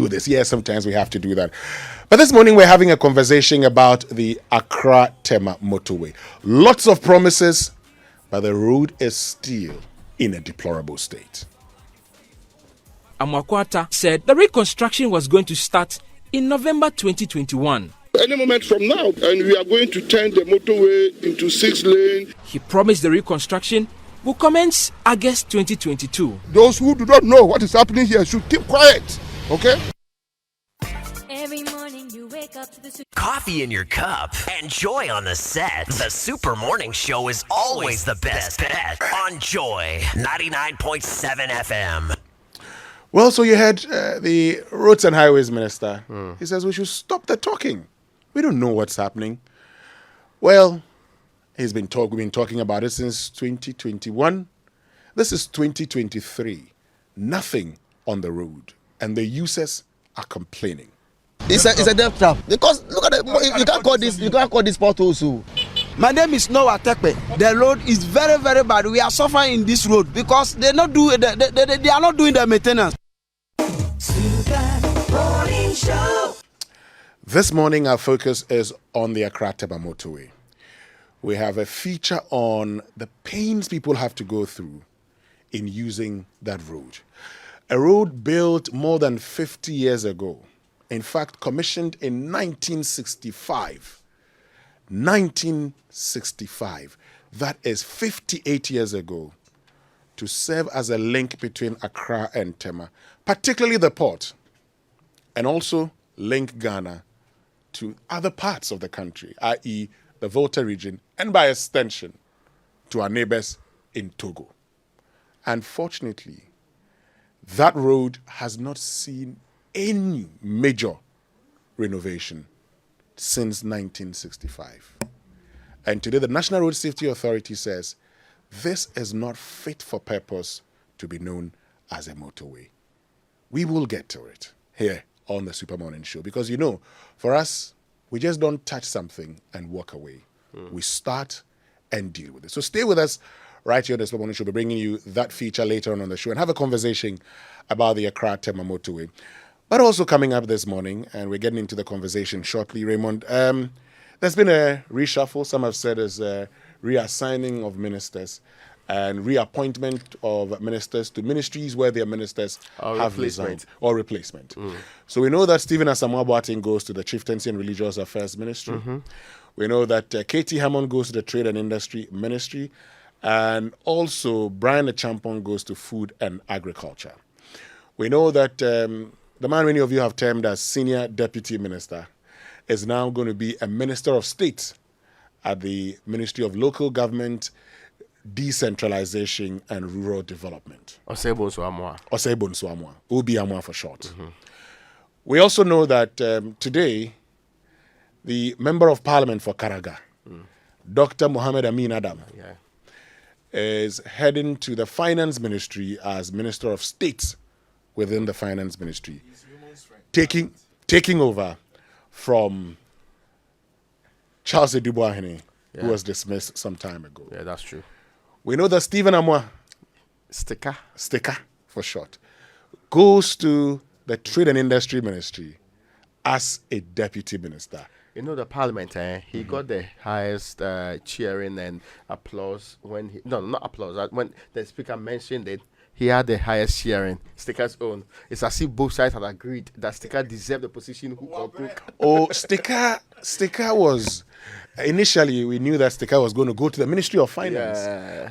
with this. Yes, sometimes we have to do that. But this morning we're having a conversation about the Accra-Tema motorway. Lots of promises, but the road is still in a deplorable state. Amakwata said the reconstruction was going to start in November 2021. Any moment from now, and we are going to turn the motorway into 6 lane. He promised the reconstruction will commence August 2022. Those who do not know what is happening here should keep quiet, okay? Every morning you wake up to the Coffee in your cup and joy on the set. The Super Morning Show is always the best bet on Joy 99.7 FM. Well, so you heard the Roads and Highways Minister. He says we should stop the talking. We don't know what's happening. Well, we've been talking about it since 2021. This is 2023. Nothing on the road. And the users are complaining. It's a death trap. Because look at it, you can't call this potholes. My name is Noah Tekpe. The road is very, very bad. We are suffering in this road because they are not doing the maintenance. This morning, our focus is on the Accra-Tema motorway. We have a feature on the pains people have to go through in using that road. A road built more than 50 years ago. In fact, commissioned in 1965. 1965. That is 58 years ago, to serve as a link between Accra and Tema, particularly the port, and also link Ghana to other parts of the country, i.e. the Volta region, and by extension to our neighbors in Togo. Unfortunately, that road has not seen any major renovation since 1965. And today the National Road Safety Authority says this is not fit for purpose to be known as a motorway. We will get to it here on the Super Morning Show because, for us, we just don't touch something and walk away. We start and deal with it. So stay with us right here on the Super Morning Show. We'll be bringing you that feature later on the show and have a conversation about the Accra-Tema motorway. But also coming up this morning, and we're getting into the conversation shortly, Raymond, there's been a reshuffle. Some have said it's a reassigning of ministers and reappointment of ministers to ministries where their ministers have resigned. Or replacement. So we know that Stephen Asamoah Boateng goes to the Chieftaincy and Religious Affairs Ministry. We know that Katie Hammond goes to the Trade and Industry Ministry. And also Brian Achampong goes to Food and Agriculture. We know that the man many of you have termed as Senior Deputy Minister is now going to be a Minister of State at the Ministry of Local Government, Decentralization and Rural Development. Osebon Suamwa. Obi Amwa for short. We also know that today, the Member of Parliament for Karaga, Dr. Mohammed Amin Adam, is heading to the Finance Ministry as Minister of State within the Finance Ministry, taking over from Charles Edubuahene, who was dismissed some time ago. Yeah, that's true. We know that Stephen Amwa, Sticker for short, goes to the Trade and Industry Ministry as a Deputy Minister. The Parliament, he got the highest cheering and applause when when the Speaker mentioned it. He had the highest cheering. Sticker's own. It's as if both sides had agreed that Sticker deserved the position hook or crook. Oh, Sticker was... Initially, we knew that Sticker was going to go to the Ministry of Finance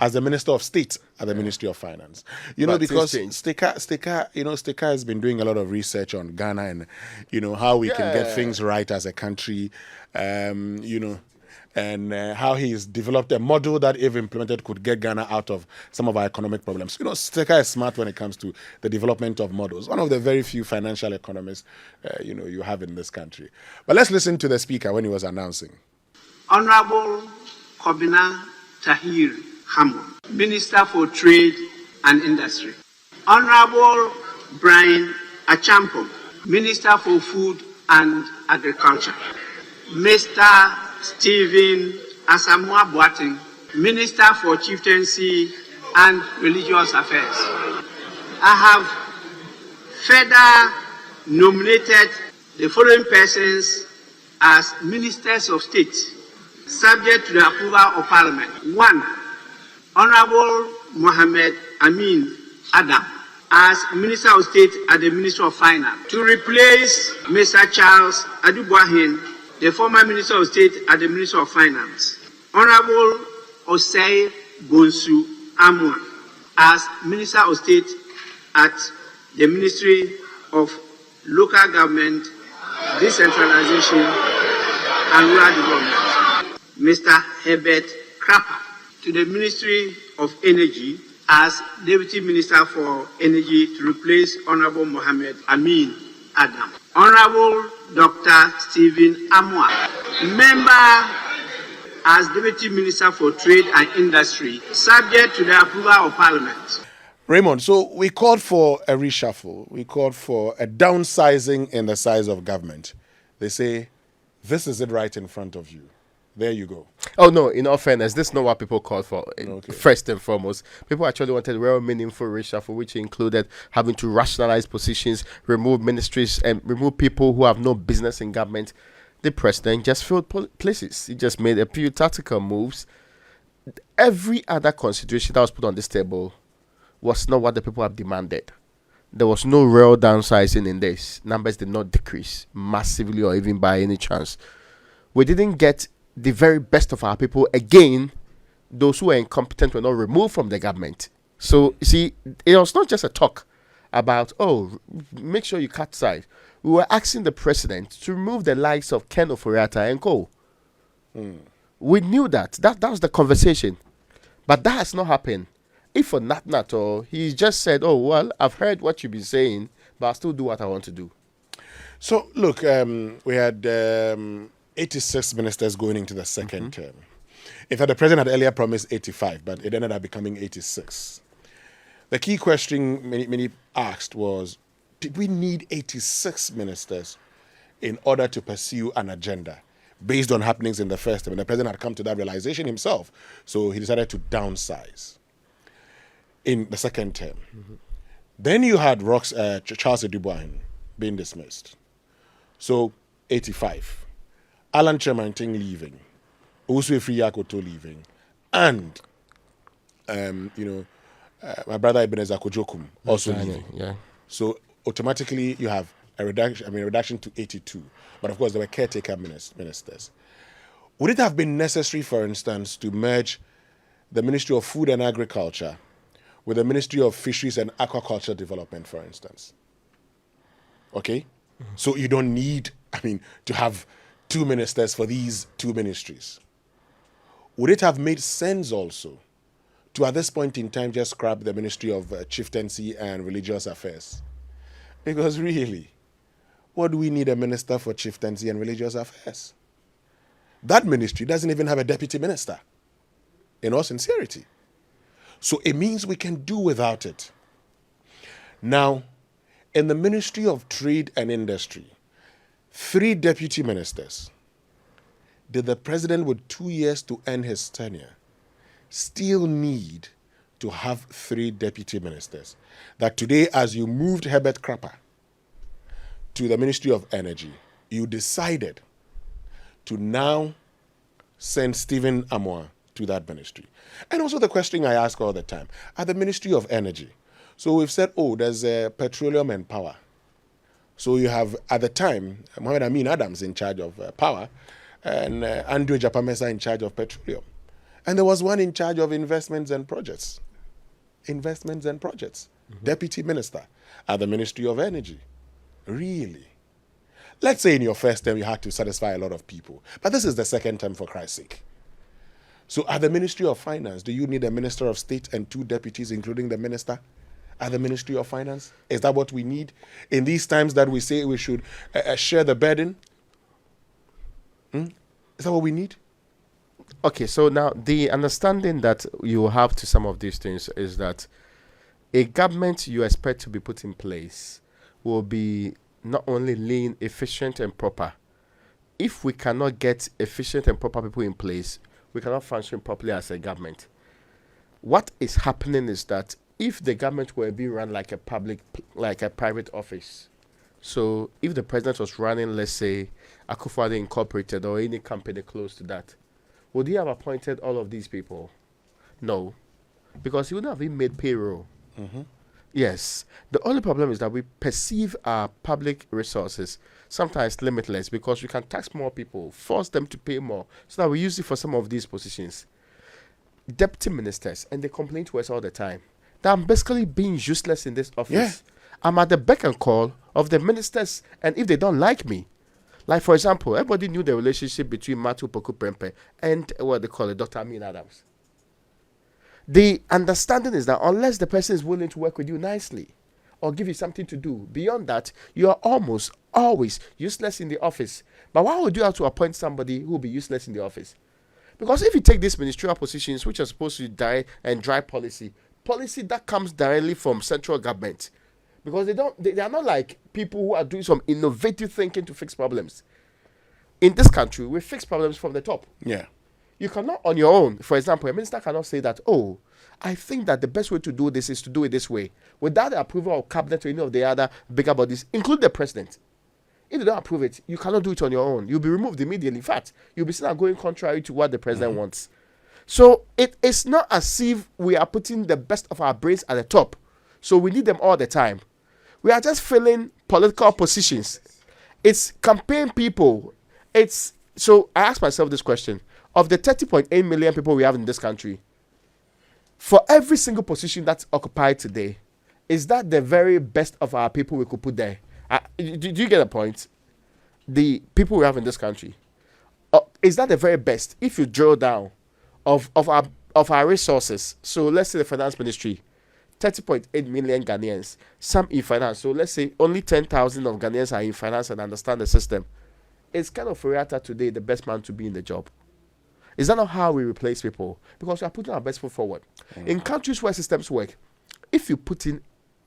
as the Minister of State at the Ministry of Finance. Because Sticker has been doing a lot of research on Ghana and, how we can get things right as a country, and how he's developed a model that, if implemented, could get Ghana out of some of our economic problems. Sticker is smart when it comes to the development of models. One of the very few financial economists, you have in this country. But let's listen to the Speaker when he was announcing. Honorable Kobina Tahir Hamo, Minister for Trade and Industry. Honorable Brian Achampo, Minister for Food and Agriculture. Mr. Stephen Asamoah Boateng, Minister for Chieftaincy and Religious Affairs. I have further nominated the following persons as Ministers of State, subject to the approval of Parliament. 1. Honorable Mohammed Amin Adam as Minister of State at the Ministry of Finance, to replace Mr. Charles Adubuahin, the former Minister of State at the Ministry of Finance. Honorable Osei Bonsu Amon as Minister of State at the Ministry of Local Government, Decentralization and Rural Development. Mr. Herbert Crapper to the Ministry of Energy as Deputy Minister for Energy to replace Honorable Mohammed Amin Adam. Honorable Dr. Stephen Amwa, member as Deputy Minister for Trade and Industry, subject to the approval of Parliament. Raymond, so we called for a reshuffle. We called for a downsizing in the size of government. They say, this is it right in front of you. There you go. Oh, no, in all fairness, this is not what people called for. Okay. First and foremost, people actually wanted real meaningful reshuffle, which included having to rationalize positions, remove ministries, and remove people who have no business in government. The president just filled places. He just made a few tactical moves. Every other consideration that was put on this table was not what the people have demanded. There was no real downsizing in this. Numbers did not decrease massively or even by any chance. We didn't get the very best of our people. Again, those who were incompetent were not removed from the government. So, you see, it was not just a talk about, oh, make sure you cut sides. We were asking the president to remove the likes of Ken Oforiatta and co. We knew that. That was the conversation. But that has not happened. If for nothing at all, he just said, oh, well, I've heard what you've been saying, but I'll still do what I want to do. So, look, we had 86 ministers going into the second term. In fact, the president had earlier promised 85, but it ended up becoming 86. The key question many asked was, did we need 86 ministers in order to pursue an agenda based on happenings in the first term? And the president had come to that realization himself, so he decided to downsize in the second term. Then you had Charles Adubuahin being dismissed. So 85. Alan Tremanting leaving, Uswe Friyakoto leaving, and my brother Ebenezer Kojokum also leaving. Yeah. So automatically you have a reduction to 82. But of course there were caretaker ministers. Would it have been necessary, for instance, to merge the Ministry of Food and Agriculture with the Ministry of Fisheries and Aquaculture Development, for instance? Okay? So you don't need, to have two ministers for these two ministries. Would it have made sense also to, at this point in time, just scrap the Ministry of Chieftaincy and Religious Affairs? Because really, what do we need a minister for Chieftaincy and Religious Affairs? That ministry doesn't even have a deputy minister, in all sincerity. So it means we can do without it. Now, in the Ministry of Trade and Industry, 3 deputy ministers. Did the president, with 2 years to end his tenure, still need to have 3 deputy ministers? That today, as you moved Herbert Crapper to the Ministry of Energy, you decided to now send Stephen Amwa to that ministry. And also the question I ask all the time, at the Ministry of Energy, so we've said, there's petroleum and power. So you have, at the time, Mohammed Amin Adams in charge of power and Andrew Japamesa in charge of petroleum. And there was one in charge of investments and projects. Deputy minister at the Ministry of Energy. Really? Let's say in your first term you had to satisfy a lot of people. But this is the second term, for Christ's sake. So at the Ministry of Finance, do you need a Minister of State and 2 deputies, including the minister? At the Ministry of Finance? Is that what we need in these times that we say we should share the burden? Is that what we need? Okay, so now the understanding that you have to some of these things is that a government you expect to be put in place will be not only lean, efficient, and proper. If we cannot get efficient and proper people in place, we cannot function properly as a government. What is happening is that if the government were being run like a private office, So if the president was running, let's say, Akufo-Addo Incorporated or any company close to that, would he have appointed all of these people? No, because he wouldn't have even made payroll. Yes. The only problem is that we perceive our public resources sometimes limitless because we can tax more people, force them to pay more, so that we use it for some of these positions. Deputy ministers, and they complain to us all the time that I'm basically being useless in this office. Yeah. I'm at the beck and call of the ministers, and if they don't like me, like for example, everybody knew the relationship between Matu Poku Prempeh and what they call it, Dr. Amin Adams. The understanding is that unless the person is willing to work with you nicely or give you something to do, beyond that, you are almost always useless in the office. But why would you have to appoint somebody who will be useless in the office? Because if you take these ministerial positions, which are supposed to drive policy that comes directly from central government, because they are not like people who are doing some innovative thinking to fix problems. In this country, we fix problems from the top. Yeah. You cannot on your own. For example, a minister cannot say that, oh, I think that the best way to do this is to do it this way, without the approval of cabinet or any of the other bigger bodies, including the president. If you don't approve it, you cannot do it on your own. You'll be removed immediately. In fact, you'll be seen as going contrary to what the president wants. So it is not as if we are putting the best of our brains at the top. So we need them all the time. We are just filling political positions. It's campaign people. So I ask myself this question. Of the 30.8 million people we have in this country, for every single position that's occupied today, is that the very best of our people we could put there? Do you get a point? The people we have in this country, is that the very best? If you drill down of our resources, so let's say the finance ministry, 30.8 million Ghanaians, some in finance. So let's say only 10,000 of Ghanaians are in finance and understand the system. Is Ken Ofori-Atta today the best man to be in the job? Is that not how we replace people? Because we are putting our best foot forward. In countries where systems work, if you put in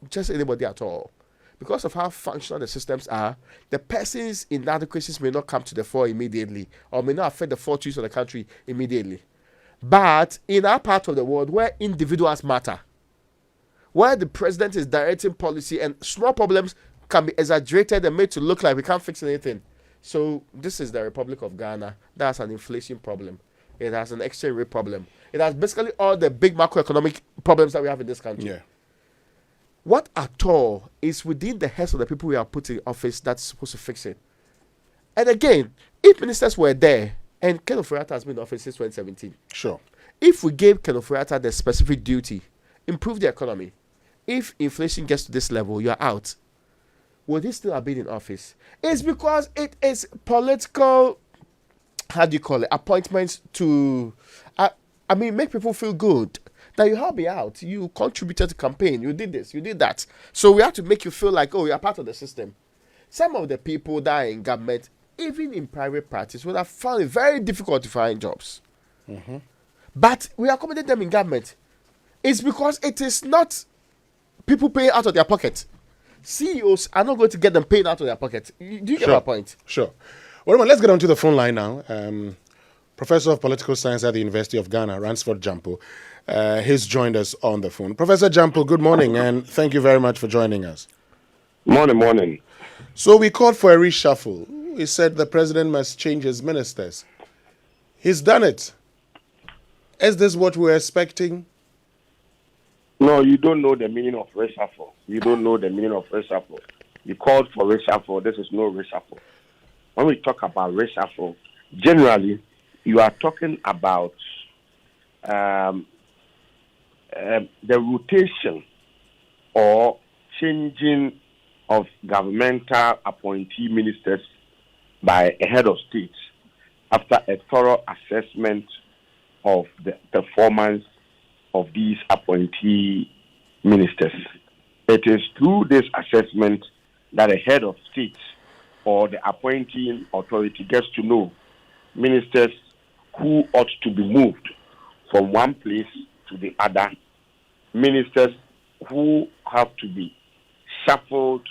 just anybody at all, because of how functional the systems are, the person's inadequacies may not come to the fore immediately or may not affect the fortunes of the country immediately. But in our part of the world where individuals matter, where the president is directing policy and small problems can be exaggerated and made to look like we can't fix anything. So this is the Republic of Ghana. That's an inflation problem. It has an exchange rate problem. It has basically all the big macroeconomic problems that we have in this country. Yeah. What at all is within the heads of the people we are putting in office that's supposed to fix it? And again, if ministers were there, and Ken Ofori-Atta has been in office since 2017. Sure. If we gave Ken Ofori-Atta the specific duty, improve the economy, if inflation gets to this level, you're out. Would he still have been in office? It's because it is political, appointments to, make people feel good. That you helped me out. You contributed to campaign. You did this. You did that. So we have to make you feel like, oh, you're part of the system. Some of the people that are in government, even in private practice, would have found it very difficult to find jobs. But we accommodate them in government. It's because it is not people paying out of their pocket. CEOs are not going to get them paid out of their pocket. Do you get my point? Sure. Well, let's get on to the phone line now. Professor of Political Science at the University of Ghana, Ransford Gyampo, he's joined us on the phone. Professor Gyampo, good morning, and thank you very much for joining us. Morning. So we called for a reshuffle. He said the president must change his ministers. He's done it. Is this what we're expecting? No, you don't know the meaning of reshuffle. You don't know the meaning of reshuffle. You called for reshuffle. This is no reshuffle. When we talk about reshuffle, generally, you are talking about the rotation or changing of governmental appointee ministers by a head of state after a thorough assessment of the performance of these appointee ministers. It is through this assessment that a head of state or the appointing authority gets to know ministers who ought to be moved from one place to the other, ministers who have to be shuffled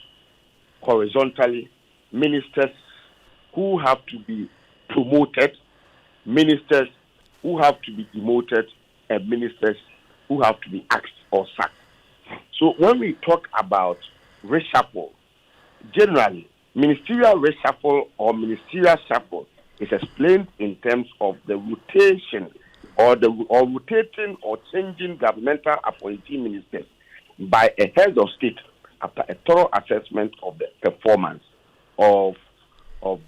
horizontally, ministers who have to be promoted, ministers who have to be demoted, and ministers who have to be axed or sacked. So when we talk about reshuffle, generally, ministerial reshuffle or ministerial shuffle is explained in terms of the rotation or rotating or changing governmental appointee ministers by a head of state after a thorough assessment of the performance of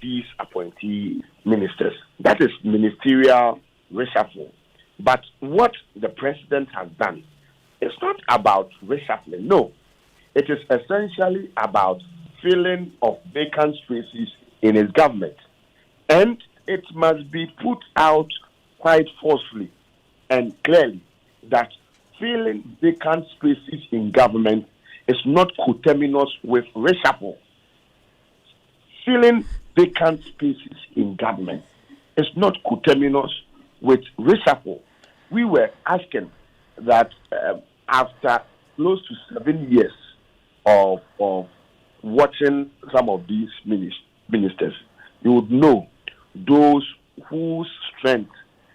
these appointee ministers. That is ministerial reshuffle. But what the president has done is not about reshuffling. No, it is essentially about filling of vacant spaces in his government. And it must be put out quite forcefully and clearly that filling vacant spaces in government is not coterminous with reshuffle. Filling vacant spaces in government is not coterminous with reshuffle. We were asking that after close to 7 years of watching some of these ministers, you would know those whose strength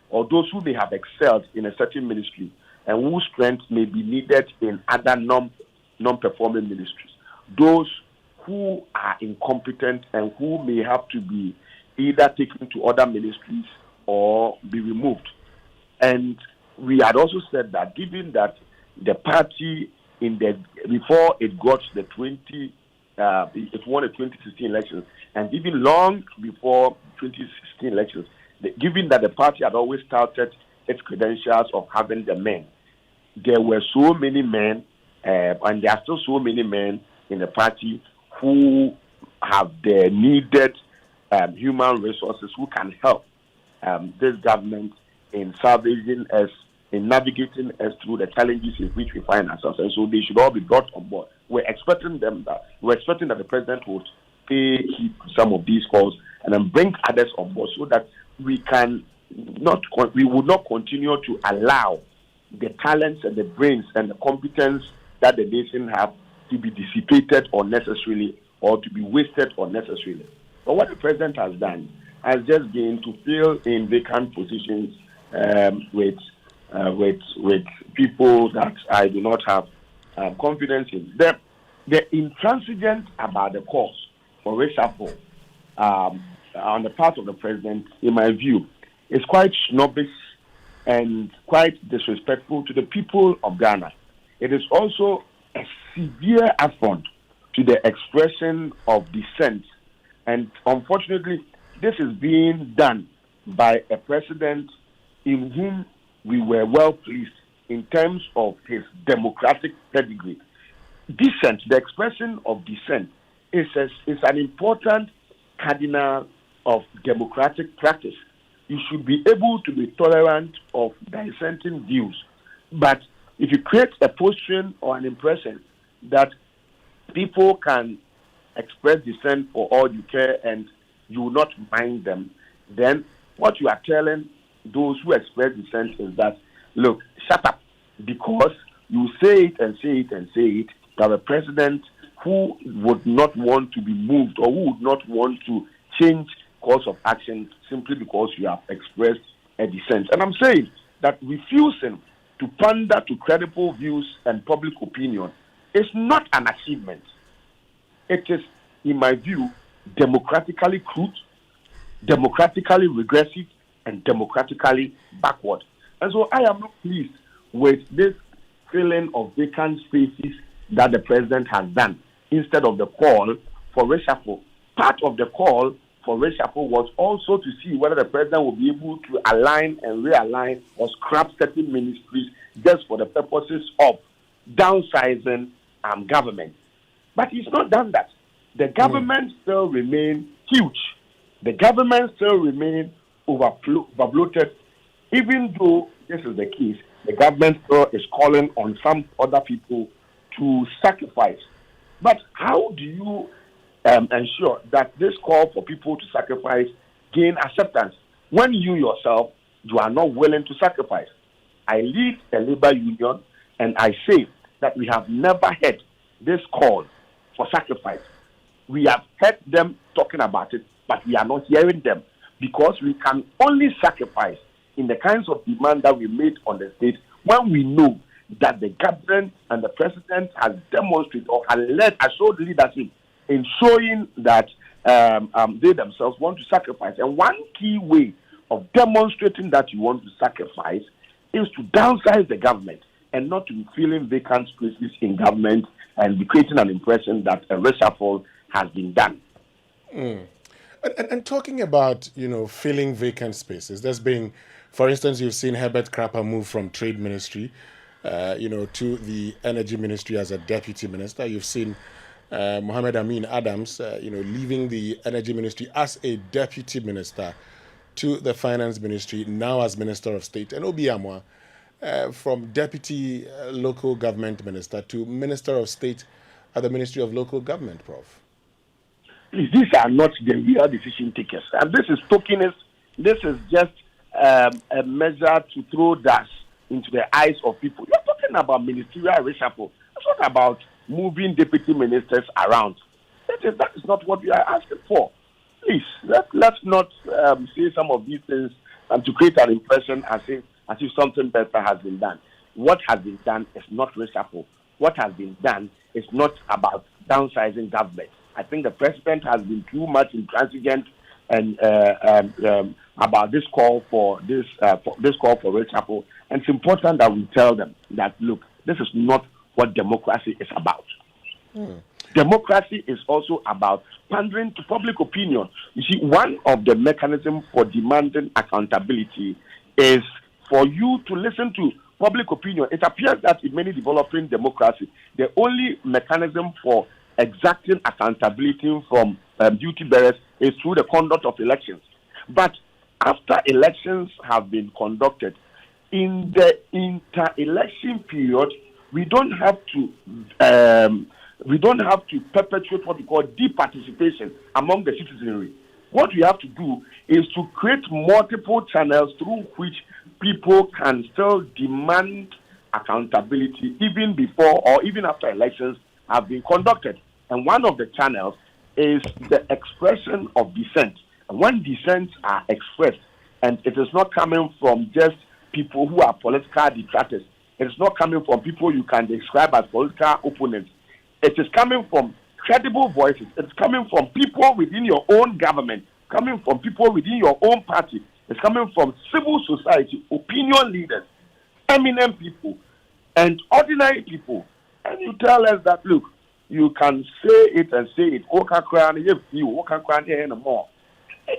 or those who may have excelled in a certain ministry and whose strength may be needed in other non-performing ministries. Those who are incompetent and who may have to be either taken to other ministries or be removed. And we had also said that given that the party before it got the it won the 2016 elections, and even long before 2016 elections, given that the party had always touted its credentials of having the men, there were so many men, and there are still so many men in the party who have the needed human resources who can help this government in salvaging us, in navigating us through the challenges in which we find ourselves. And so they should all be brought on board. We're expecting that the president would pay heed to some of these calls and then bring others on board so that we would not continue to allow the talents and the brains and the competence that the nation have to be dissipated unnecessarily or to be wasted unnecessarily. But what the president has done has just been to fill in vacant positions with people that I do not have confidence in. The intransigent about the cause for reshuffle on the part of the president, in my view, is quite snobbish and quite disrespectful to the people of Ghana. It is also a severe affront to the expression of dissent. And unfortunately, this is being done by a president in whom we were well pleased in terms of his democratic pedigree. Dissent, the expression of dissent, is an important cardinal of democratic practice. You should be able to be tolerant of dissenting views. But if you create a position or an impression that people can express dissent for all you care and you will not mind them, then what you are telling those who express dissent is that, look, shut up, because you say it and say it and say it, that a president who would not want to be moved or who would not want to change course of action simply because you have expressed a dissent. And I'm saying that refusing to pander to credible views and public opinion is not an achievement. It is, in my view, democratically crude, democratically regressive, and democratically backward. And so I am not pleased with this filling of vacant spaces that the president has done instead of the call for reshuffle. Part of the call for reshuffle was also to see whether the president will be able to align and realign or scrap certain ministries just for the purposes of downsizing government. But he's not done that. The government still remains huge. The government still remains overbloated. Even though this is the case, the government still is calling on some other people to sacrifice. But how do you ensure that this call for people to sacrifice gain acceptance when you yourself, you are not willing to sacrifice? I lead a labor union and I say that we have never heard this call for sacrifice. We have heard them talking about it, but we are not hearing them because we can only sacrifice in the kinds of demand that we made on the state when we know that the government and the president has demonstrated or has showed leadership in showing that they themselves want to sacrifice. And one key way of demonstrating that you want to sacrifice is to downsize the government and not to be filling vacant spaces in government and be creating an impression that a reshuffle has been done. And talking about, filling vacant spaces, there's been, for instance, you've seen Herbert Krapper move from Trade Ministry, to the Energy Ministry as a deputy minister. You've seen Mohammed Amin Adams, leaving the Energy Ministry as a deputy minister to the Finance Ministry, now as Minister of State. And Obi Amwa, from deputy local government minister to Minister of State at the Ministry of Local Government, Prof. These are not the real decision takers. And this is tokenist. This is just a measure to throw dust into the eyes of people. You're talking about ministerial reshuffle. It's not about moving deputy ministers around. That is not what we are asking for. Please, let's not say some of these things to create an impression as if something better has been done. What has been done is not reshuffle. What has been done is not about downsizing government. I think the president has been too much intransigent and about this call for reshuffle. And it's important that we tell them that, look, this is not what democracy is about. Democracy is also about pandering to public opinion. You see, one of the mechanisms for demanding accountability is for you to listen to public opinion. It appears that in many developing democracies, the only mechanism for exacting accountability from duty bearers is through the conduct of elections. But after elections have been conducted, in the inter-election period, we don't have to perpetuate what we call departicipation among the citizenry. What we have to do is to create multiple channels through which people can still demand accountability even before or even after elections have been conducted. And one of the channels is the expression of dissent. And when dissents are expressed, and it is not coming from just people who are political detractors, it is not coming from people you can describe as political opponents. It is coming from credible voices. It's coming from people within your own government, coming from people within your own party. It's coming from civil society, opinion leaders, eminent people, and ordinary people. And you tell us that, look, you can say it and say it.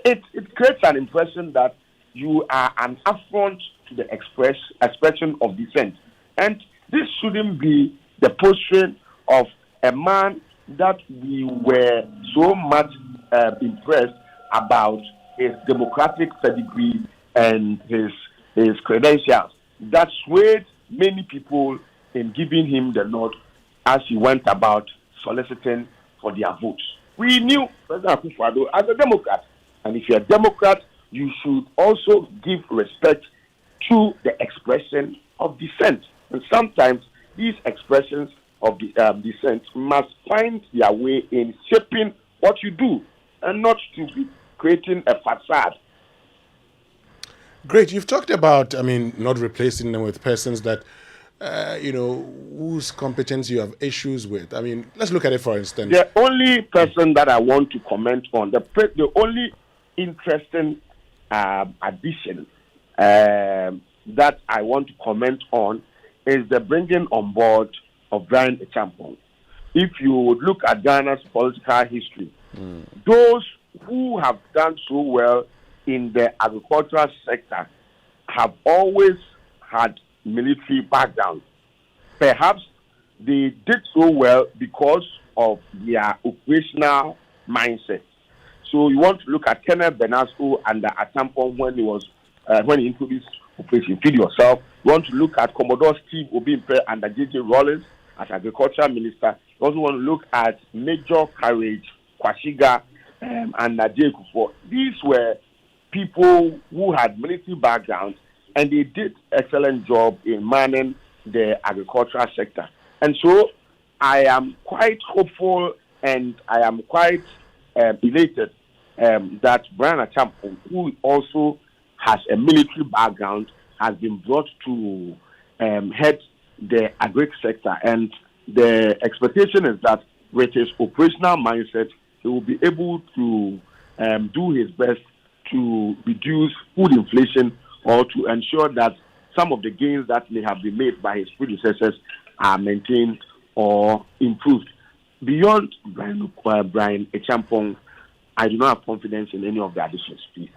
It creates an impression that you are an affront to the expression of dissent. And this shouldn't be the portrait of a man that we were so much impressed about his democratic pedigree and his credentials that swayed many people in giving him the nod as he went about soliciting for their votes. We knew President Akufo-Addo as a Democrat, and if you're a Democrat, you should also give respect to the expression of dissent. And sometimes these expressions of dissent must find their way in shaping what you do, and not to be creating a facade. Great. You've talked about, not replacing them with persons that, whose competence you have issues with. Let's look at it, for instance. The only person that I want to comment on, the only interesting addition that I want to comment on is the bringing on board of Ransford Gyampo. If you would look at Ghana's political history, those who have done so well in the agricultural sector have always had military background. Perhaps they did so well because of their operational mindset. So you want to look at Kenneth Benasco under Atampo when he introduced Operation Feed Yourself. You want to look at Commodore Steve Obimpe under J.J. Rawlings as agriculture minister. You also want to look at Major Courage Kwashiga and Nadia Kufuor. These were people who had military backgrounds, and they did excellent job in managing the agricultural sector. And so I am quite hopeful and I am quite elated that Brian Gyampo, who also has a military background, has been brought to head the agri sector. And the expectation is that with his operational mindset, he will be able to do his best to reduce food inflation or to ensure that some of the gains that may have been made by his predecessors are maintained or improved. Beyond Brian Gyampo, I do not have confidence in any of the additions, please.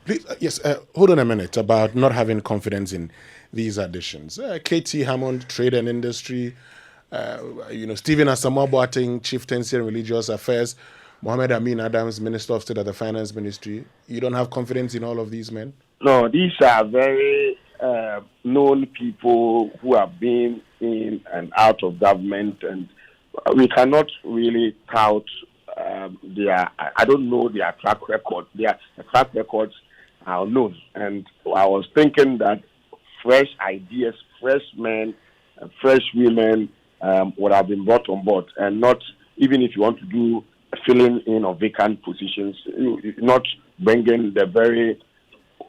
Please, yes, hold on a minute about not having confidence in these additions. KT Hammond, Trade and Industry, Stephen Asamoah Boateng, Chieftaincy and Religious Affairs, Mohammed Amin Adams, Minister of State at the Finance Ministry. You don't have confidence in all of these men? No, these are very known people who have been in and out of government, and we cannot really tout I don't know their track record. Their track records are known, and I was thinking that fresh ideas, fresh men, fresh women would have been brought on board, and not even if you want to do filling in of vacant positions, not bringing the very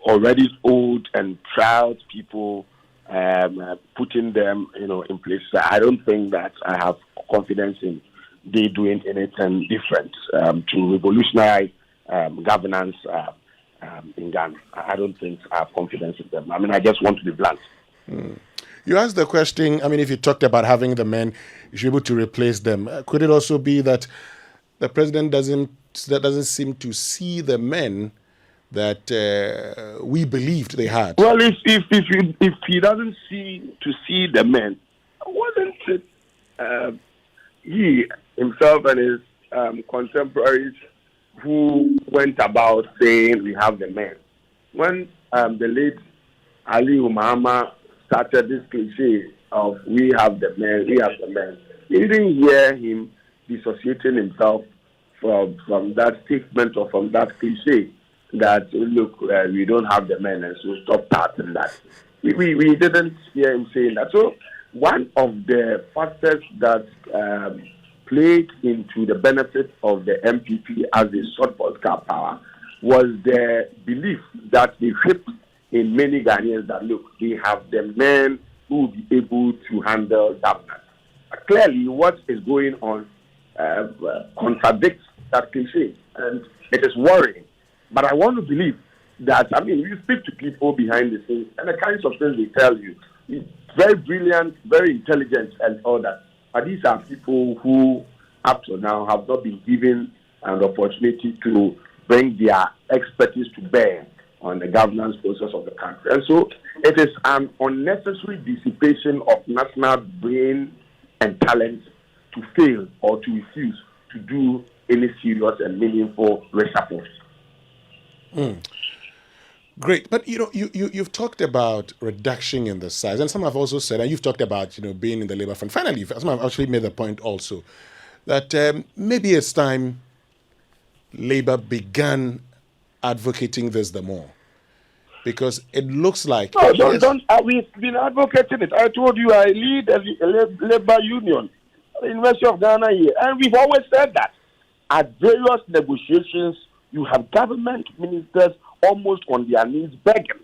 already old and proud people, putting them, in place. I don't think that I have confidence in they doing anything different to revolutionize governance in Ghana. I don't think I have confidence in them. I just want to be blunt. You asked the question, if you talked about having the men, you should be able to replace them. Could it also be that the president doesn't seem to see the men that we believed they had? Well, if he doesn't see the men, wasn't it he himself and his contemporaries who went about saying we have the men? When the late Ali Umama started this cliche of we have the men, you didn't hear him dissociating himself from that statement or from that cliche that, look, we don't have the men, and so stop touting that. We didn't hear him saying that. So one of the factors that played into the benefit of the MPP as they sought political power was the belief that they shaped in many Ghanaians that, look, they have the men who will be able to handle governance. Clearly, what is going on contradicts that cliche, and it is worrying. But I want to believe that, you speak to people behind the scenes, and the kinds of things they tell you, very brilliant, very intelligent, and all that. But these are people who, up to now, have not been given an opportunity to bring their expertise to bear on the governance process of the country. And so it is an unnecessary dissipation of national brain and talent to fail or to refuse to do any serious and meaningful reshuffles. Great, but you've talked about reduction in the size, and some have also said, and you've talked about being in the Labour Front. Finally, some have actually made the point also that maybe it's time Labour began advocating this the more, because it looks like we've been advocating it. I told you I lead a Labour union, the University of Ghana here, and we've always said that at various negotiations you have government ministers almost on their knees begging.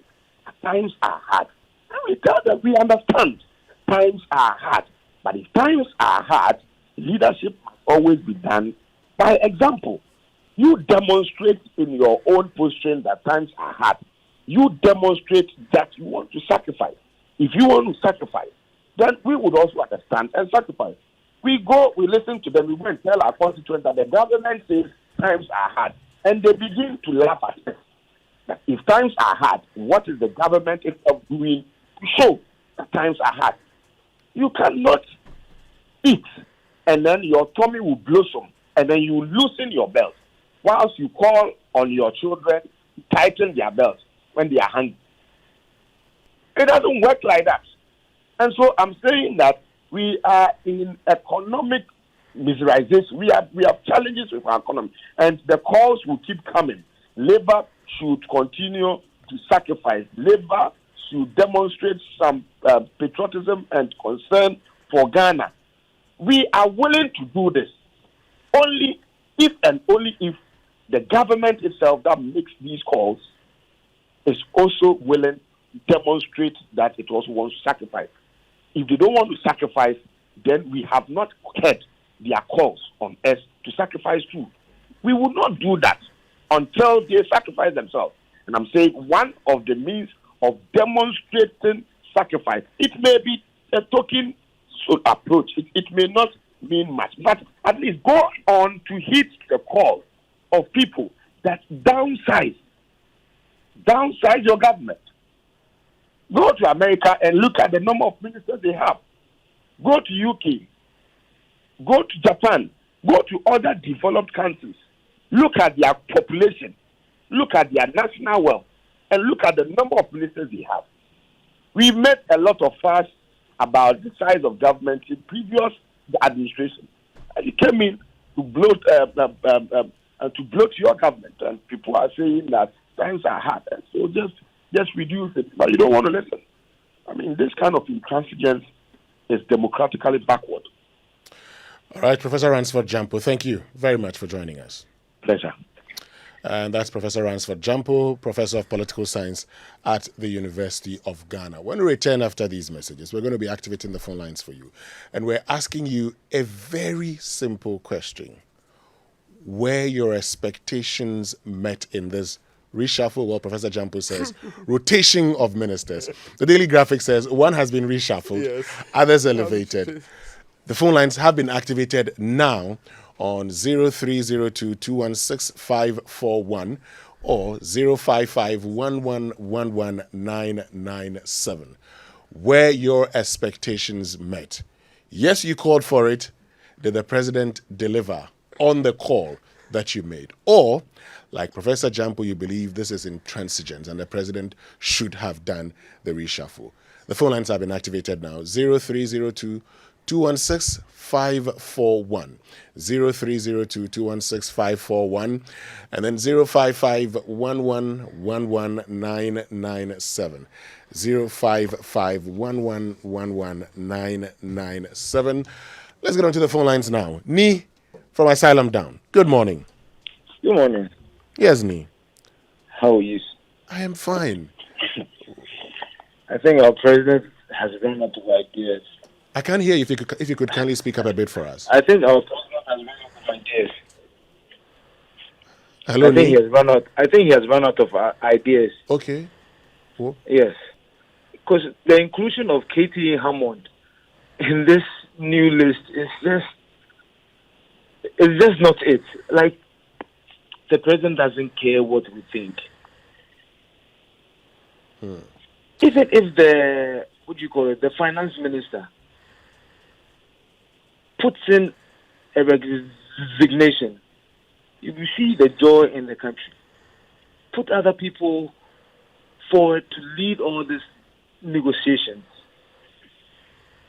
Times are hard. And we tell them we understand. Times are hard. But if times are hard, leadership must always be done by example. You demonstrate in your own position that times are hard. You demonstrate that you want to sacrifice. If you want to sacrifice, then we would also understand and sacrifice. We go, we listen to them, we go and tell our constituents that the government says times are hard. And they begin to laugh at us. That if times are hard, what is the government itself doing to show that times are hard? You cannot eat, and then your tummy will blossom, and then you loosen your belt, whilst you call on your children to tighten their belts when they are hungry. It doesn't work like that. And so I'm saying that we are in economic miserization. We have challenges with our economy, and the calls will keep coming. Labour should continue to sacrifice. Labour should demonstrate some patriotism and concern for Ghana. We are willing to do this only if and only if the government itself that makes these calls is also willing to demonstrate that it also wants to sacrifice. If they don't want to sacrifice, then we have not heard their calls on us to sacrifice too. We will not do that until they sacrifice themselves. And I'm saying one of the means of demonstrating sacrifice, it may be a token approach. It may not mean much, but at least go on to hit the call of people that downsize your government. Go to America and look at the number of ministers they have. Go to UK. Go to Japan. Go to other developed countries. Look at their population. Look at their national wealth. And look at the number of ministers they have. We made a lot of fuss about the size of government in previous administration. And it came in to bloat your government. And people are saying that times are hard. And so just reduce it. But you don't want to listen. I mean, this kind of intransigence is democratically backward. All right, Professor Ransford Gyampo, thank you very much for joining us. Pleasure. And that's Professor Ransford Gyampo, Professor of Political Science at the University of Ghana. When we return after these messages, we're going to be activating the phone lines for you. And we're asking you a very simple question. Were your expectations met in this reshuffle? Well, Professor Gyampo says rotation of ministers. The Daily Graphic says one has been reshuffled, yes. Others elevated. The phone lines have been activated now on 0302-216-541 or 055-1111-997. Were your expectations met? Yes, you called for it. Did the president deliver on the call that you made? Or, like Professor Gyampo, you believe this is intransigence and the president should have done the reshuffle? The phone lines have been activated now. 0302-216-541. 0302-216-541. And then 055-1111-997. 055-1111-997. Let's get on to the phone lines now. Ni from Asylum Down. Good morning. Good morning. Yes, Ni. How are you? I am fine. I think our president has run out of ideas. I can't hear you. If you could kindly speak up a bit for us. I think our president has run out of ideas. Hello, I think he has run out of ideas. Okay. Cool. Yes. Because the inclusion of Katie Hammond in this new list is just not it. Like, the president doesn't care what we think. Even if the finance minister puts in a resignation, you will see the joy in the country. Put other people forward to lead all these negotiations.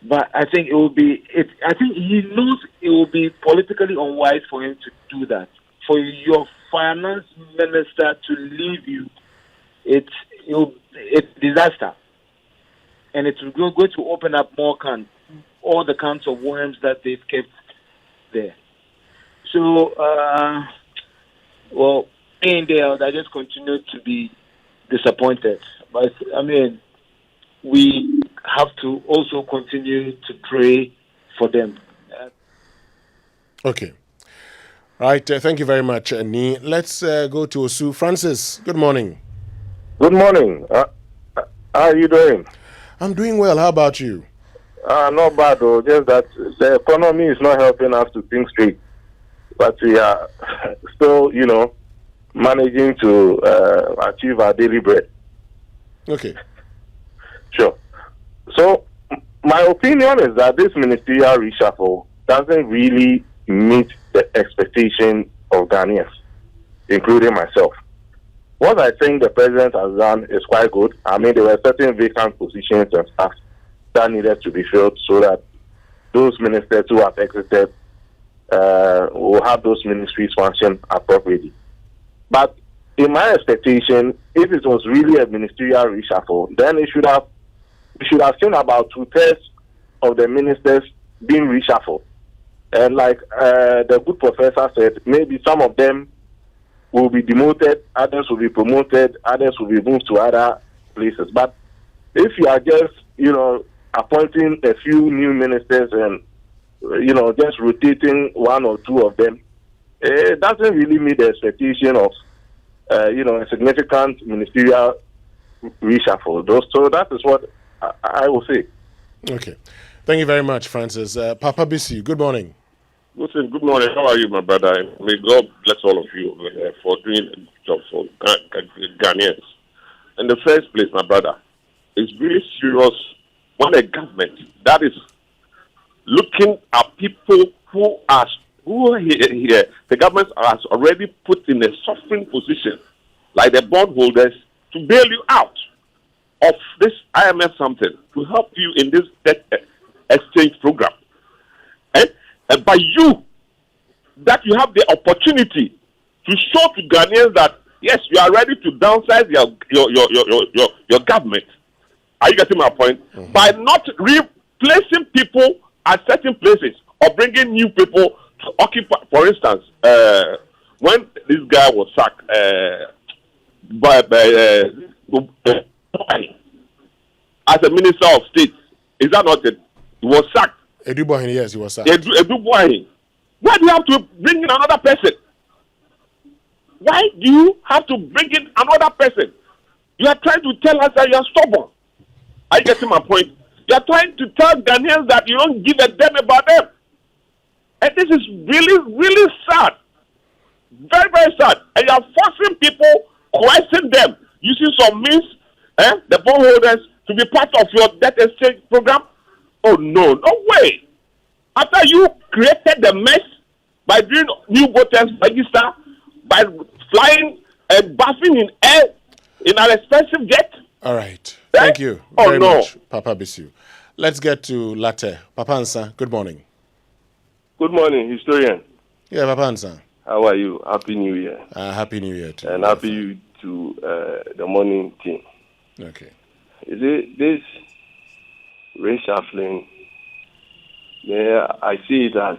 But I think I think he knows it will be politically unwise for him to do that. For your finance minister to leave you, it's disaster. And it's going to open up all the cans of worms that they've kept there. So, in there, I just continue to be disappointed. But, I mean, we have to also continue to pray for them. Okay. Right. Thank you very much, Ni. Let's go to Osu. Francis, good morning. Good morning. How are you doing? I'm doing well. How about you? Not bad, though. Just that the economy is not helping us to think straight. But we are still, managing to achieve our daily bread. Okay. Sure. So, my opinion is that this ministerial reshuffle doesn't really meet the expectation of Ghanaians, including myself. What I think the president has done is quite good. I mean, there were certain vacant positions and stuff that needed to be filled so that those ministers who have exited will have those ministries function appropriately. But in my expectation, if it was really a ministerial reshuffle, then we should have seen about 2/3 of the ministers being reshuffled. And like the good professor said, maybe some of them will be demoted, others will be promoted, others will be moved to other places. But if you are just, appointing a few new ministers and just rotating one or two of them, it doesn't really meet the expectation of, a significant ministerial reshuffle. So that is what I will say. Okay. Thank you very much, Francis. Papa Bisi, good morning. Listen, good morning. How are you, my brother? May God bless all of you for doing a job for Ghanaians. In the first place, my brother, it's really serious when a government that is looking at people who the government has already put in a suffering position, like the bondholders, to bail you out of this IMF something to help you in this debt exchange program. And by you, that you have the opportunity to show to Ghanaians that yes, you are ready to downsize your government. Are you getting my point? Mm-hmm. By not replacing people at certain places or bringing new people to occupy. For instance, when this guy was sacked as a minister of state, is that not it? He was sacked. Eduboahin, yes, he was sacked. Eduboahin. Why do you have to bring in another person? Why do you have to bring in another person? You are trying to tell us that you are stubborn. Are you getting my point? You are trying to tell Ghanaians that you don't give a damn about them. And this is really, really sad. Very, very sad. And you are forcing people, coercing them, using some means, the bondholders, to be part of your debt exchange program. Oh, no way. After you created the mess by doing new voters register, by flying and bathing in air in an expensive jet. All right. Thank you very much, Papa Bisu. Let's get to Latte. Papa Ansa, good morning. Good morning, historian. Yeah, Papa Ansa. How are you? Happy New Year. Happy New Year too. And happy to the morning team. Okay. Is it this reshuffling? Yeah, I see it as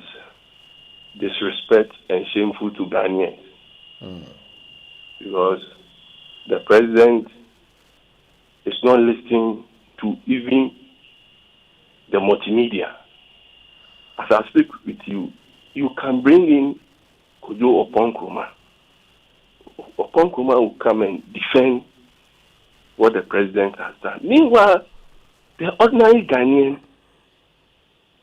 disrespect and shameful to Ghanaians. Because the president is not listening to even the multimedia. As I speak with you, you can bring in Kojo Oponkroma. Oponkroma will come and defend what the president has done. Meanwhile, the ordinary Ghanaian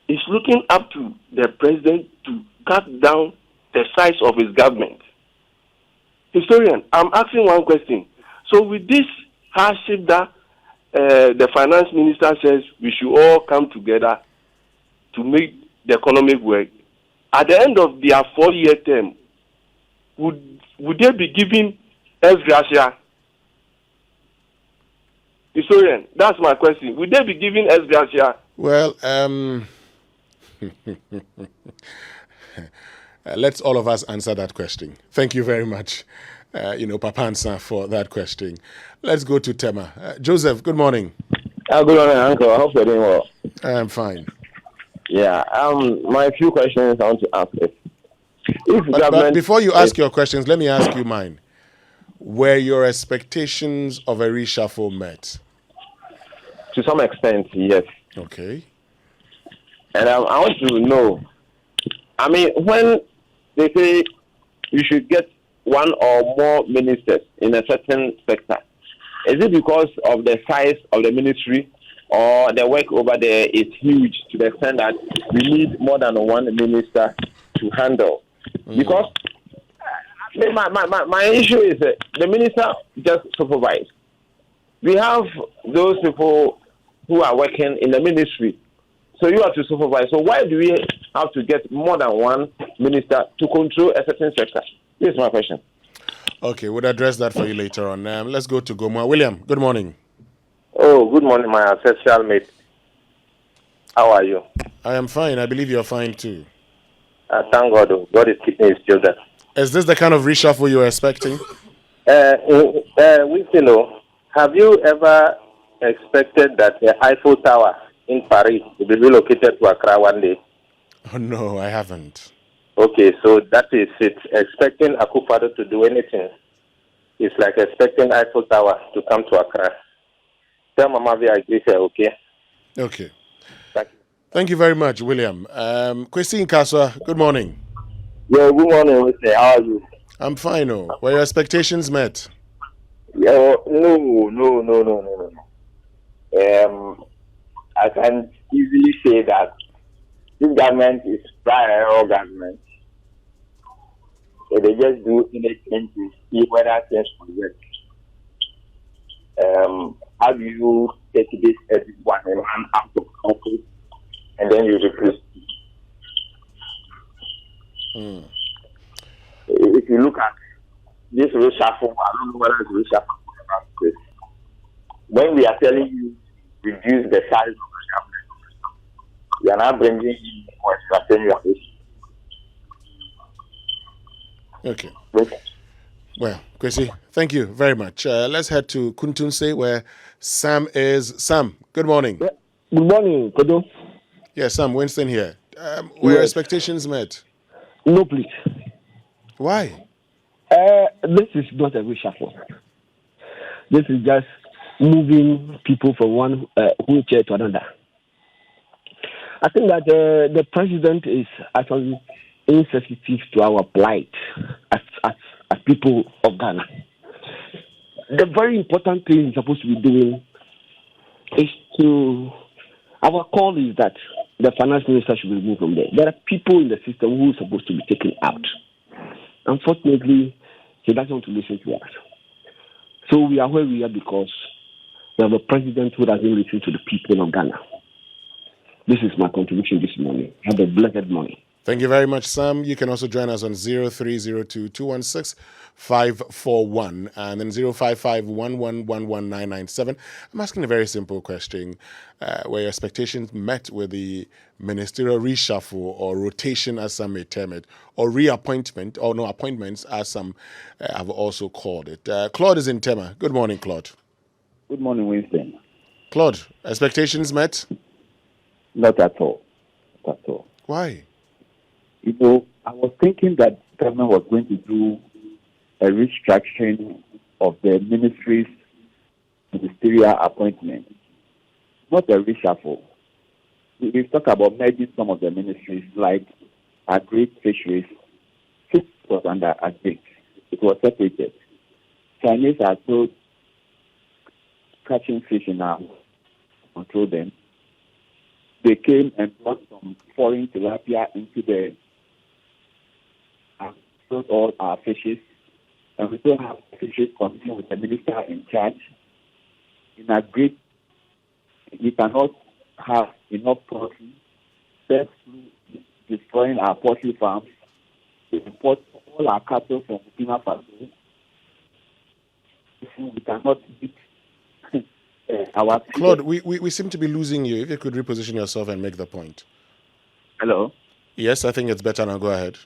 is looking up to the president to cut down the size of his government. Historian, I'm asking one question. So with this hardship that the finance minister says we should all come together to make the economic work, at the end of their 4-year term, would they be giving ex gratia? Historian, that's my question. Would they be giving ex gratia? Well, let's all of us answer that question. Thank you very much, Papa Ansa, for that question. Let's go to Tema. Joseph, good morning. Good morning, Uncle. I hope you're doing well. I'm fine. Yeah, my few questions I want to ask is, but before you ask your questions, let me ask you mine. Were your expectations of a reshuffle met? To some extent, yes. Okay. And I want to know, when they say you should get one or more ministers in a certain sector, is it because of the size of the ministry or the work over there is huge to the extent that we need more than one minister to handle? Because my issue is that the minister just supervise. We have those people who are working in the ministry. So you have to supervise. So why do we have to get more than one minister to control a certain sector? This is my question. Okay, we'll address that for you later on. Let's go to Goma. William, good morning. Oh, good morning, my ancestral mate. How are you? I am fine. I believe you're fine too. Thank God. God is keeping his children. Is this the kind of reshuffle you're expecting? Have you ever expected that the Eiffel Tower in Paris will be relocated to Accra one day? Oh, no, I haven't. Okay, so that is it. Expecting Akufo-Addo to do anything is like expecting Eiffel Tower to come to Accra. Tell Mama I agree here, okay? Okay. Thank you. Thank you very much, William. Christine Kaswa, good morning. Yeah, good morning, Mr. How are you? I'm fine. Oh. Were your expectations met? Yeah, no. I can easily say that this government is prior government. So they just do anything to see whether things will work. How do you take this everyone and man out of office and then you replace? If you look at this reshuffle, I don't know whether it's reshuffle. When we are telling you reduce the size of the government, we are not bringing in what you are saying you are Okay. Well, Chrissy, thank you very much. Let's head to Kuntunse where Sam is. Sam, good morning. Good morning, Kodo. Yes, Sam, Winston here. Were your expectations met? No, please. Why? This is not a reshuffle. This is just moving people from one wheelchair to another. I think that the president is actually insensitive to our plight as people of Ghana. The very important thing he's supposed to be doing is our call is that the finance minister should be removed from there. There are people in the system who are supposed to be taken out. Unfortunately, he doesn't want to listen to us. So we are where we are because we have a president who doesn't listen to the people of Ghana. This is my contribution this morning. Have a blessed morning. Thank you very much, Sam. You can also join us on 0302-216-541 and then 055-111-11997. I'm asking a very simple question. Were your expectations met with the ministerial reshuffle or rotation, as some may term it, or reappointment, or no appointments, as some have also called it? Claude is in Tema. Good morning, Claude. Good morning, Winston. Claude, expectations met? Not at all. Not at all. Why? You know, I was thinking that government was going to do a restructuring of the ministry's ministerial appointments, not a reshuffle. We've talked about merging some of the ministries, like Agri Fisheries. Fish was under Agri. It was separated. Chinese are told catching fish in our control them. They came and brought some foreign tilapia into the all our fishes, and we still have fishes commission with the minister in charge. In a great, we cannot have enough poultry, destroying our poultry farms. We import all our cattle from Burkina Faso. We cannot eat our. Claude, we seem to be losing you. If you could reposition yourself and make the point. Hello? Yes, I think it's better now. Go ahead.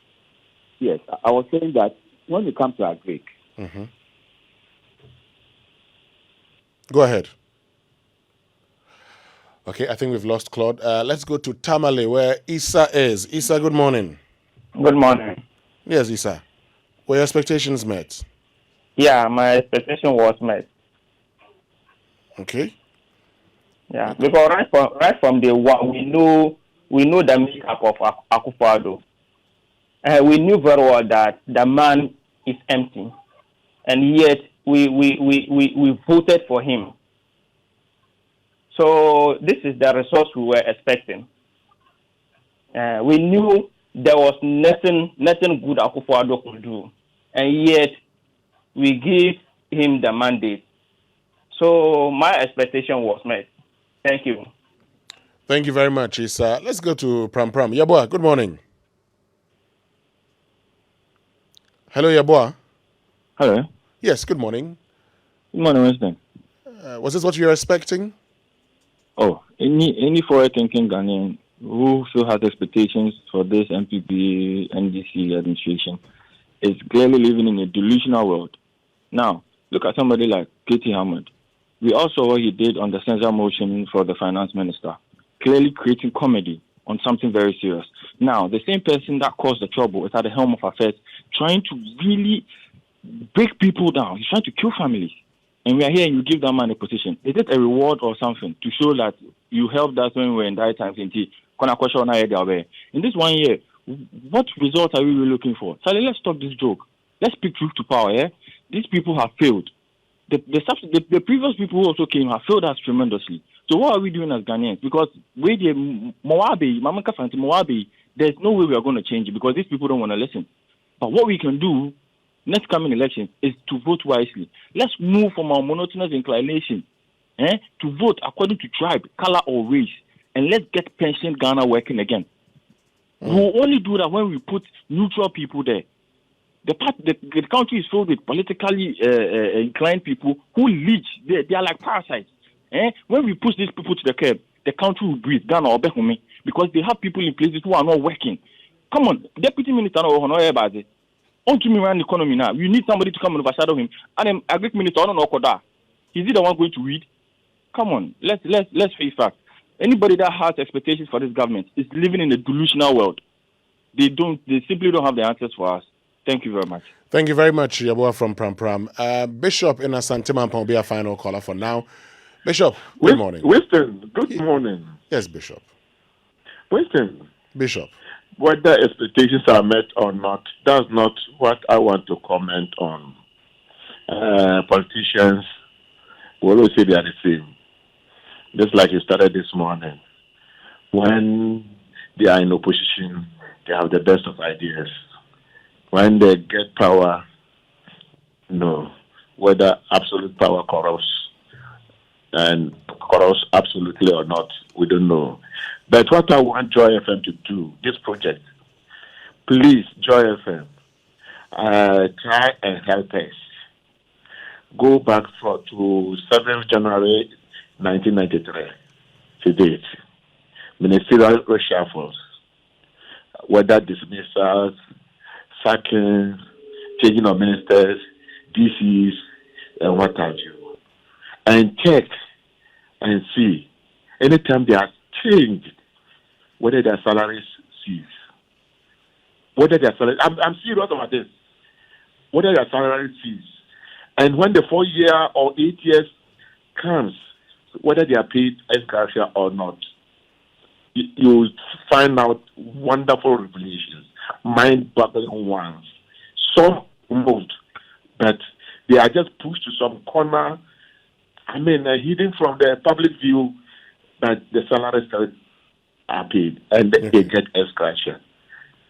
Yes, I was saying that when it comes to our Greek, Go ahead. Okay, I think we've lost Claude. Let's go to Tamale, where Issa is. Issa, good morning. Good morning. Yes, Issa. Were your expectations met? Yeah, my expectation was met. Okay. Yeah, because right from day one, we know the makeup of Akufo-Addo. We knew very well that the man is empty, and yet we voted for him. So this is the result we were expecting. We knew there was nothing good Akufo-Addo could do, and yet we gave him the mandate. So my expectation was met. Thank you. Thank you very much, Issa. Let's go to Pram. Yabua, good morning. Hello, Yabua. Hello. Yes, good morning. Good morning, Winston. Was this what you were expecting? Oh, any forward-thinking Ghanaian who still has expectations for this MPP NDC administration is clearly living in a delusional world. Now, look at somebody like Katie Hammond. We all saw what he did on the censure motion for the finance minister, clearly creating comedy on something very serious. Now, the same person that caused the trouble is at the helm of affairs, trying to really break people down. He's trying to kill families. And we are here and you give that man a position. Is it a reward or something to show that you helped us when we were in dire times? In this 1 year, what results are we really looking for? Charlie, let's stop this joke. Let's speak truth to power. These people have failed. The previous people who also came have failed us tremendously. So what are we doing as Ghanaians? Because there's no way we are going to change it because these people don't want to listen. But what we can do next coming elections is to vote wisely. Let's move from our monotonous inclination to vote according to tribe, color, or race, and let's get pension Ghana working again. We'll only do that when we put neutral people there. The country is filled with politically inclined people who leech. They are like parasites. When we push these people to the curb, the country will breathe. Ghana or Behumi, because they have people in places who are not working. Come on, Deputy Minister on to me run the economy now. You need somebody to come and overshadow him. And Agric Minister on Okoda. Is he the one going to read? Come on, let's face facts. Anybody that has expectations for this government is living in a delusional world. They simply don't have the answers for us. Thank you very much. Thank you very much, Yabua from Pram. Bishop in Asante Mampa will be a final caller for now. Bishop, good morning. Winston, good morning. Yes, Bishop. Winston. Bishop. Whether expectations are met or not, that's not what I want to comment on. Politicians will always say they are the same. Just like you started this morning. When they are in opposition, they have the best of ideas. When they get power, whether absolute power corrupts and corrupts absolutely or not, we don't know. But what I want Joy FM to do, this project, please, Joy FM, try and help us. Go back to 7th January 1993 to date. Ministerial Reshuffles, whether dismissals, sacking, changing of ministers, DCs, and what have you. And check and see, anytime they are changed, whether their salaries cease. Whether their salaries, I'm serious about this. Whether their salaries cease. And when the 4 year or 8 years comes, whether they are paid ex gratia or not, you find out wonderful revelations, mind-boggling ones. Some moved, but they are just pushed to some corner, hidden from the public view, but the salaries are paid, and then they get ex gratia.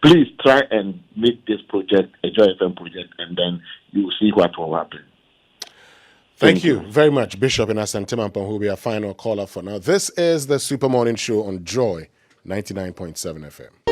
Please try and make this project a Joy FM project, and then you will see what will happen. Thank you very much, Bishop in Asante Mampa, who will be our final caller for now. This is the Super Morning Show on Joy 99.7 FM.